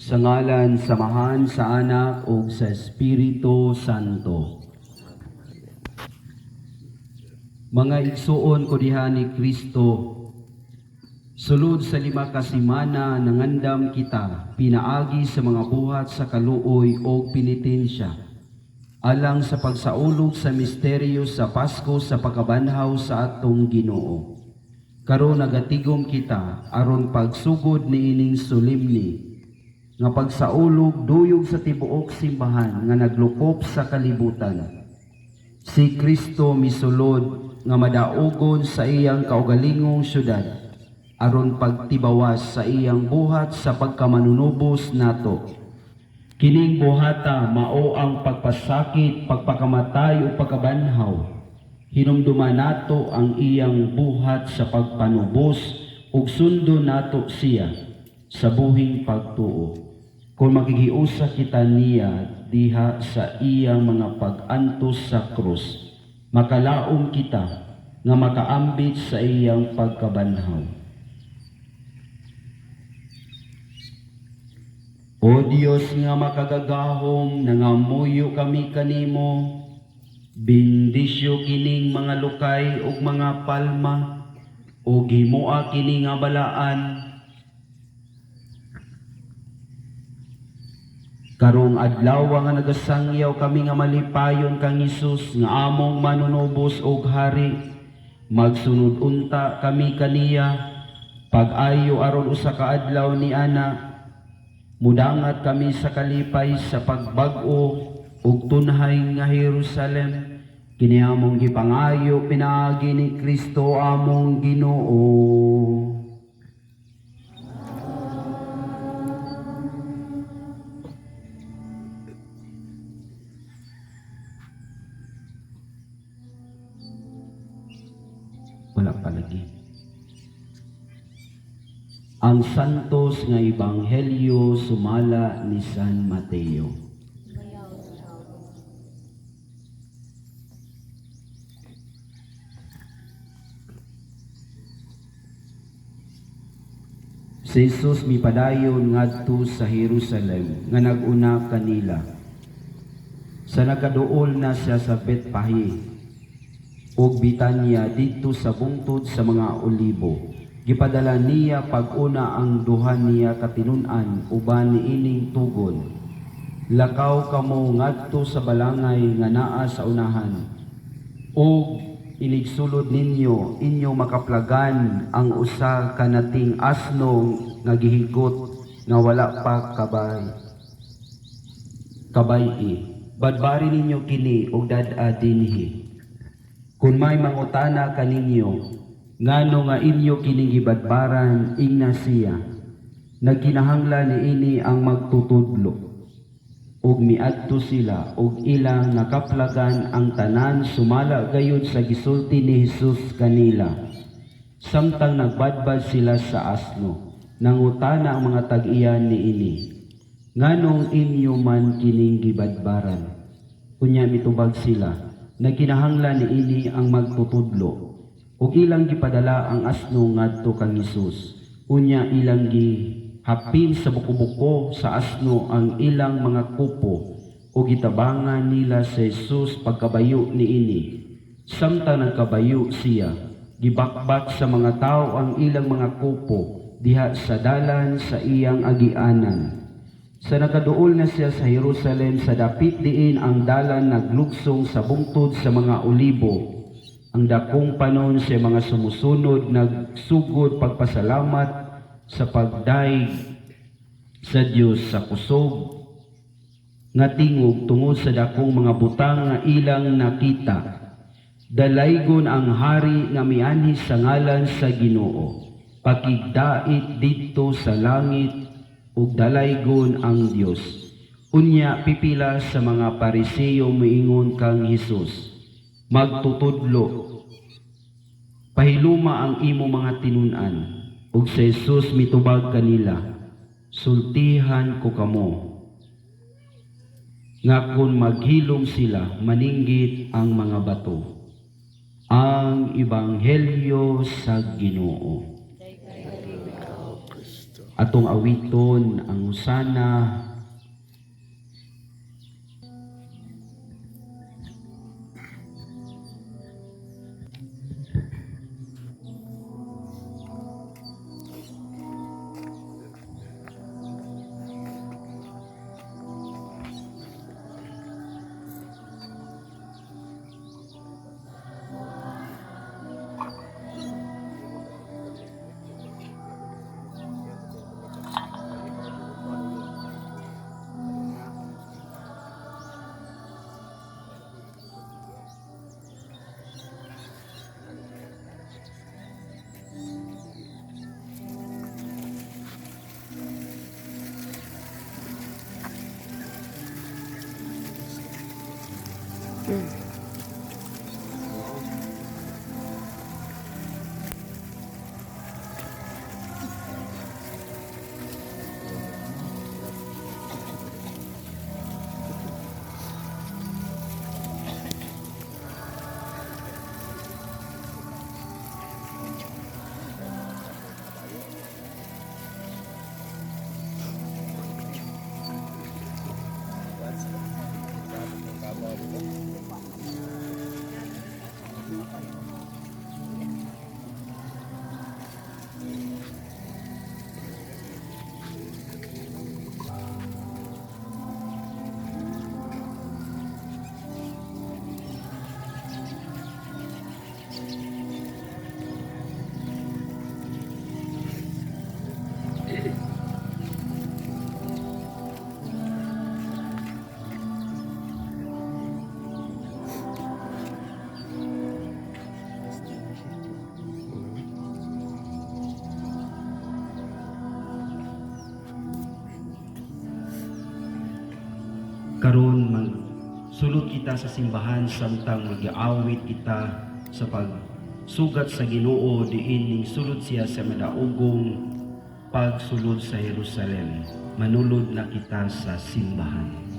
Sa ngalan samahan sa Anak ug sa Espiritu Santo. Mga igsuon ko diha ni Kristo, sulod sa 5 ka semana nangandam kita pinaagi sa mga buhat sa kaluoy o penitensya alang sa pagsaulog sa misteryo sa Pasko sa pagkabanhaw sa atong Ginoo. Karon nagatigom kita aron pagsugod niining solemni nga pagsaulog duyog sa tibuok simbahan nga naglukop sa kalibutan. Si Kristo misulod nga madaogon sa iyang kaugalingong syudad aron pagtibawas sa iyang buhat sa pagkamanunubos nato. Kining buhata mao ang pagpasakit, pagpakamatay o pagkabanhaw. Hinumduman nato ang iyang buhat sa pagpanubos ug sundo nato siya sa buhing pagtuo. Kung magigiusa kita niya diha sa iyang mga pag-antos sa krus, makalaom kita nga makaambit sa iyang pagkabanhaw. O Dios nga makagagahom, nangamuyo kami kanimo, bendisyo kining mga lukay ug mga palma, o himua kini nga balaan, karong adlaw nga nagasangyaw kami nga malipayon kang Hesus nga among manunubos og hari. Magsunod unta kami kaniya, pag-ayo aron usa ka adlaw ni ana. Mudangat kami sa kalipay sa pagbag-o ug tunhay nga Jerusalem. Kini among gipangayo pinaagi ni Kristo among Ginoo. Wala palagi. Ang santos nga ebanghelyo sumala ni San Mateo. Si Jesus mipadayon ngadto sa Jerusalem nga naguna kanila. Sa nagaduol na siya sa Betpahi ug Bitanya dito sa bungtod sa mga olibo. Gipadala niya pag-una ang duha niya katinun-an uban niining tugon. Lakaw kamo ngadto sa balangay nga naa sa unahan. Ug iligsulod ninyo inyo makaplagan ang usa ka nating asno nga gihigot nga wala pa kabay. Badbari ninyo kini ug dad-a dinhi. Kung may mangutana kaninyo, ngano nga inyo kining gibadbaran, ingna siya. Nagkinahanglan niini ang magtutudlo. Ug miadto sila, ug ilang nakaplagan ang tanan sumala gayud sa gisulti ni Jesus kanila. Samtang nagbadbad sila sa asno, nangutana ang mga tag-iyan niini. Nganong inyo man kining gibadbaran? Kunya mitubag sila. Nagkinahanglan niini ang magtutudlo. Ug ilang gipadala ang asno ngadto kang Hesus. Unya ilang gihapin sa buko-buko sa asno ang ilang mga kupo ug gitabangan nila sa Hesus pagkabayo niini. Samtang nagkabayo siya, gibakbak sa mga tao ang ilang mga kupo diha sa dalan sa iyang agianan. Sa nakaduol na siya sa Jerusalem, sa dapit diin ang dalan naglugsong sa bungtod sa mga olibo. Ang dakong panon sa mga sumusunod nagsugod pagpasalamat sa pagdaig sa Dios sa kusog nga tingog tungod sa dakong mga butang nga ilang nakita. Dalaygon ang hari nga mianhi sa ngalan sa Ginoo. Pakigdait didto sa langit ug dalaygon ang Dios. Unya pipila sa mga Pariseo miingon kang Hesus, magtutudlo. Pahiluma ang imo mga tinun-an. Ug sa Hesus mitubag kanila, sultihan ko kamo nga kun maghilom sila maninggit ang mga bato. Ang ebanghelyo sa Ginoo. Atong awiton ang usana. Karon magsulod kita sa simbahan samtang mag-aawit kita sa pagsugat sa Ginoo diin ning sulod siya sa madaugong pagsulod sa Jerusalem. Manulod na kita sa simbahan.